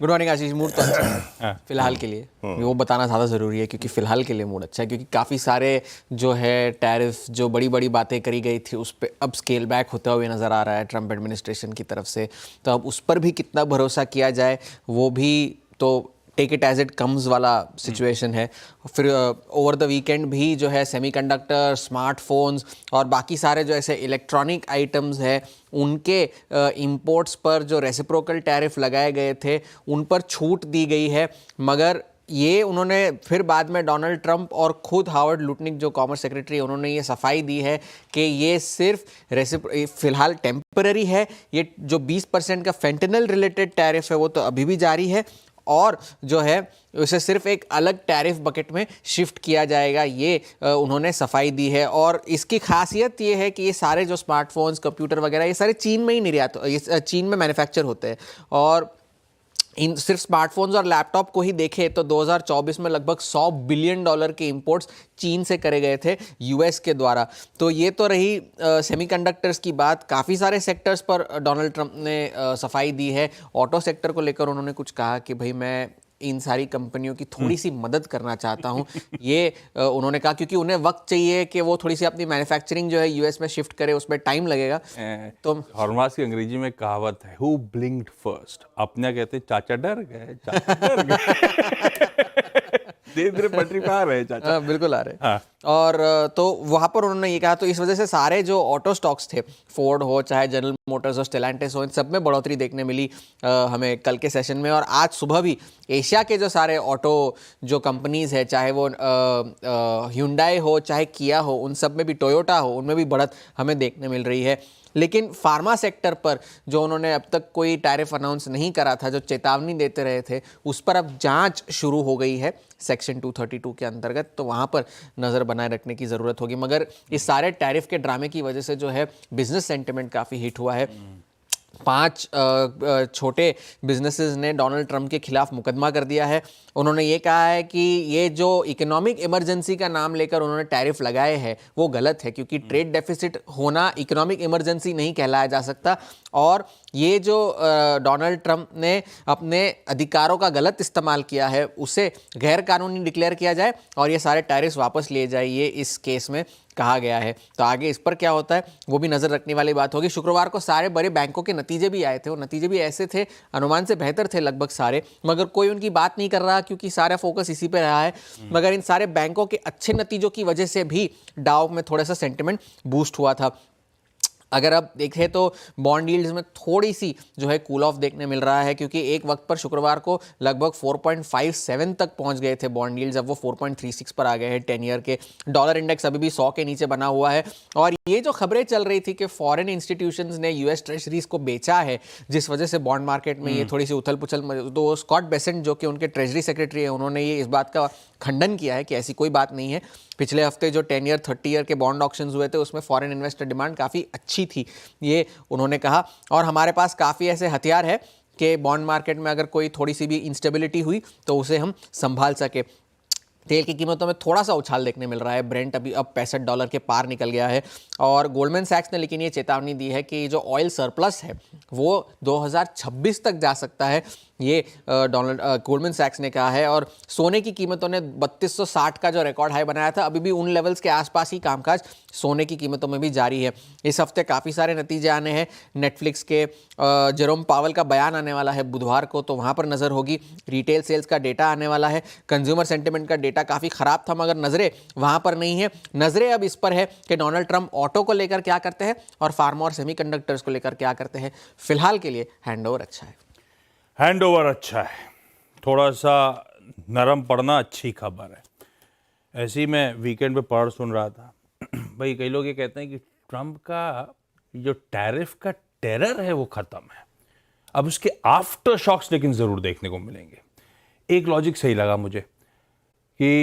Good morning आशीष। Mood तो अच्छा है फिलहाल के लिए, हम्म। वो बताना ज़्यादा ज़रूरी है क्योंकि फिलहाल के लिए मूड अच्छा है, क्योंकि काफ़ी सारे जो है टैरिफ जो बड़ी बड़ी बातें करी गई थी उस पर अब स्केल बैक होता हुआ नज़र आ रहा है ट्रंप एडमिनिस्ट्रेशन की तरफ से। तो अब उस पर भी कितना भरोसा किया जाए, वो भी तो take it as it comes वाला सिचुएशन है। फिर ओवर द वीकेंड भी जो है सेमीकंडक्टर, स्मार्टफोन्स और बाकी सारे जो ऐसे इलेक्ट्रॉनिक आइटम्स हैं उनके इंपोर्ट्स पर जो रेसिप्रोकल टैरिफ लगाए गए थे उन पर छूट दी गई है। मगर ये उन्होंने फिर बाद में डोनाल्ड ट्रंप और खुद हावर्ड लुटनिक जो कॉमर्स सेक्रेटरी है उन्होंने ये सफाई दी है कि ये सिर्फ फिलहाल टेम्पररी है। ये जो 20% का फेंटेनल रिलेटेड टैरिफ है वो तो अभी भी जारी है और जो है उसे सिर्फ एक अलग टैरिफ बकेट में शिफ्ट किया जाएगा, ये उन्होंने सफाई दी है। और इसकी खासियत ये है कि ये सारे जो स्मार्टफोन्स, कंप्यूटर वगैरह ये सारे चीन में ही निर्यात, ये चीन में मैन्युफैक्चर होते हैं। और इन सिर्फ स्मार्टफोन्स और लैपटॉप को ही देखें तो 2024 में लगभग $100 बिलियन के इंपोर्ट्स चीन से करे गए थे यूएस के द्वारा। तो ये तो रही सेमीकंडक्टर्स की बात। काफ़ी सारे सेक्टर्स पर डोनाल्ड ट्रंप ने सफाई दी है। ऑटो सेक्टर को लेकर उन्होंने कुछ कहा कि भाई मैं इन सारी कंपनियों की थोड़ी सी मदद करना चाहता हूं। ये उन्होंने कहा क्योंकि उन्हें वक्त चाहिए कि वो थोड़ी सी अपनी मैन्युफैक्चरिंग जो है यूएस में शिफ्ट करे, उसमें टाइम लगेगा। तो हॉर्मास की अंग्रेजी में कहावत है, हु ब्लिंक्ड फर्स्ट। अपने कहते हैं चाचा डर गए, चाचा डर गए। धीरे-धीरे पटरी पे आ रहे हैं चाचा। बिल्कुल आ रहे हैं। हाँ। और तो वहाँ पर उन्होंने ये कहा, तो इस वजह से सारे जो ऑटो स्टॉक्स थे, फोर्ड हो चाहे जनरल मोटर्स हो, स्टेलेंटिस हो, इन सब में बढ़ोतरी देखने मिली हमें कल के सेशन में। और आज सुबह भी एशिया के जो सारे ऑटो जो कंपनीज है, चाहे वो ह्यूंडई हो चाहे किया हो, उन सब में भी, टोयोटा हो, उनमें भी बढ़त हमें देखने मिल रही है। लेकिन फार्मा सेक्टर पर जो उन्होंने अब तक कोई टैरिफ अनाउंस नहीं करा था, जो चेतावनी देते रहे थे, उस पर अब जांच शुरू हो गई है सेक्शन 232 के अंतर्गत। तो वहाँ पर नज़र बनाए रखने की ज़रूरत होगी। मगर इस सारे टैरिफ के ड्रामे की वजह से जो है बिजनेस सेंटिमेंट काफ़ी हिट हुआ है। 5 छोटे बिजनेसेस ने डोनाल्ड ट्रंप के खिलाफ मुकदमा कर दिया है। उन्होंने ये कहा है कि ये जो इकोनॉमिक इमरजेंसी का नाम लेकर उन्होंने टैरिफ लगाए हैं वो गलत है, क्योंकि ट्रेड डेफिसिट होना इकोनॉमिक इमरजेंसी नहीं कहलाया जा सकता। और ये जो डोनाल्ड ट्रंप ने अपने अधिकारों का गलत इस्तेमाल किया है उसे गैर कानूनी डिक्लेयर किया जाए और ये सारे टैरिफ वापस लिए जाए, ये इस केस में कहा गया है। तो आगे इस पर क्या होता है वो भी नज़र रखने वाली बात होगी। शुक्रवार को सारे बड़े बैंकों के नतीजे भी आए थे और नतीजे भी ऐसे थे, अनुमान से बेहतर थे लगभग सारे, मगर कोई उनकी बात नहीं कर रहा क्योंकि सारा फोकस इसी पे रहा है। मगर इन सारे बैंकों के अच्छे नतीजों की वजह से भी डाउ में थोड़ा सा सेंटिमेंट बूस्ट हुआ था। अगर आप देखें तो बॉन्ड यील्ड्स में थोड़ी सी जो है कूल ऑफ देखने मिल रहा है, क्योंकि एक वक्त पर शुक्रवार को लगभग 4.57 तक पहुंच गए थे बॉन्ड यील्ड्स, अब वो 4.36 पर आ गए हैं 10 ईयर के। डॉलर इंडेक्स अभी भी 100 के नीचे बना हुआ है। और ये जो खबरें चल रही थी कि फॉरेन इंस्टीट्यूशंस ने यूएस ट्रेजरीज को बेचा है, जिस वजह से बॉन्ड मार्केट में ये थोड़ी सी उथल पुथल, तो स्कॉट बेसेंट जो कि उनके ट्रेजरी सेक्रेटरी है उन्होंने ये इस बात का खंडन किया है कि ऐसी कोई बात नहीं है। पिछले हफ्ते जो 10 ईयर 30 ईयर के बॉन्ड ऑक्शंस हुए थे उसमें फॉरेन इन्वेस्टर डिमांड काफ़ी अच्छी थी, ये उन्होंने कहा। और हमारे पास काफ़ी ऐसे हथियार है कि बॉन्ड मार्केट में अगर कोई थोड़ी सी भी इंस्टेबिलिटी हुई तो उसे हम संभाल सके। तेल की कीमतों में थोड़ा सा उछाल देखने मिल रहा है, ब्रेंट अभी अब $65 के पार निकल गया है। और गोल्डमैन सैक्स ने लेकिन ये चेतावनी दी है कि जो ऑयल सरप्लस है वो 2026 तक जा सकता है, ये गोल्डमैन सैक्स ने कहा है। और सोने की कीमतों ने 3260 का जो रिकॉर्ड हाई बनाया था, अभी भी उन लेवल्स के आसपास ही कामकाज सोने की कीमतों में भी जारी है। इस हफ्ते काफ़ी सारे नतीजे आने हैं नेटफ्लिक्स के। जेरोम पावल का बयान आने वाला है बुधवार को, तो वहाँ पर नज़र होगी। रिटेल सेल्स का डेटा आने वाला है। कंज्यूमर सेंटिमेंट का डेटा काफ़ी ख़राब था मगर नज़रें वहाँ पर नहीं है। नज़रें अब इस पर है कि डोनाल्ड ट्रंप ऑटो को लेकर क्या करते हैं और फार्मा और सेमीकंडक्टर्स को लेकर क्या करते हैं। फिलहाल के लिए हैंडओवर अच्छा है। हैंडओवर अच्छा है, थोड़ा सा नरम पड़ना अच्छी खबर है। ऐसे ही मैं वीकेंड पे पढ़ सुन रहा था भाई, कई लोग ये कहते हैं कि ट्रंप का जो टैरिफ का टेरर है वो ख़त्म है, अब उसके आफ्टर शॉक्स लेकिन ज़रूर देखने को मिलेंगे। एक लॉजिक सही लगा मुझे कि